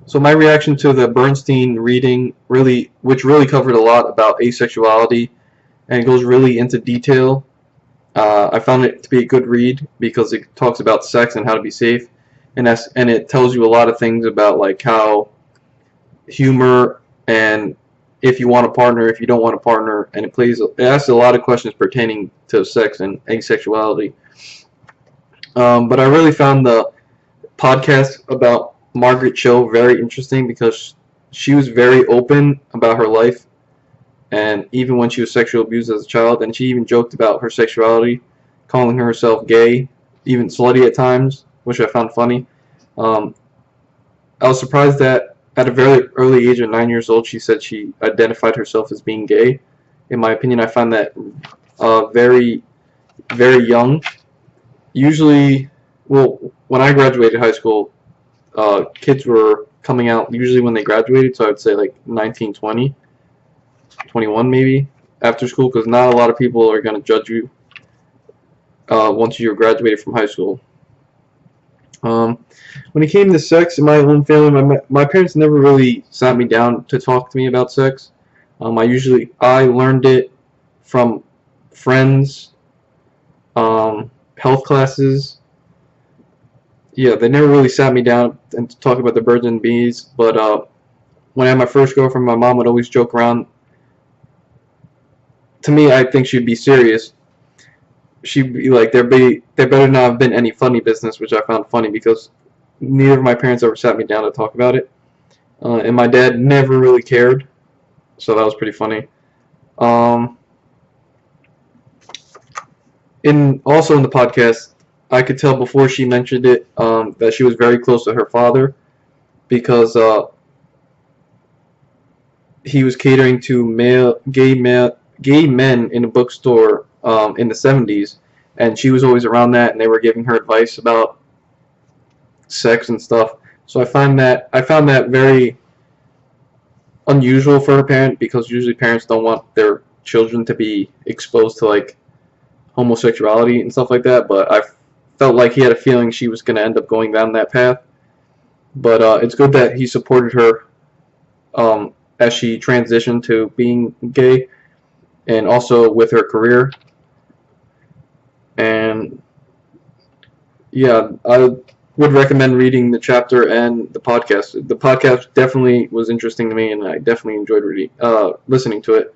So my reaction to the Bernstein reading which really covered a lot about asexuality, and it goes really into detail. I found it to be a good read because it talks about sex and how to be safe, and it tells you a lot of things about like how humor and if you want a partner, if you don't want a partner, and it asks a lot of questions pertaining to sex and asexuality. But I really found the podcast about Margaret Cho very interesting because she was very open about her life, and even when she was sexually abused as a child, and she even joked about her sexuality, calling herself gay, even slutty at times, which I found funny. Um, I was surprised that at a very early age of 9 years old, she said she identified herself as being gay. In my opinion, I find that very, very young. Usually, well, when I graduated high school, kids were coming out usually when they graduated, so I would say like 19, 20, 21 maybe after school, because not a lot of people are going to judge you once you're graduated from high school. When it came to sex in my own family, my parents never really sat me down to talk to me about sex. I learned it from friends, health classes. Yeah, they never really sat me down and to talk about the birds and bees. But when I had my first girlfriend, my mom would always joke around. To me, I think she'd be serious. She'd be like, there better not have been any funny business, which I found funny because neither of my parents ever sat me down to talk about it, and my dad never really cared, so that was pretty funny. Um, in the podcast, I could tell before she mentioned it that she was very close to her father because he was catering to gay men in a bookstore in the 70s, and she was always around that, and they were giving her advice about sex and stuff. So I found that very unusual for her parent because usually parents don't want their children to be exposed to like homosexuality and stuff like that. But I felt like he had a feeling she was going to end up going down that path. But it's good that he supported her as she transitioned to being gay and also with her career. And yeah, I would recommend reading the chapter and the podcast. The podcast definitely was interesting to me, and I definitely enjoyed listening to it.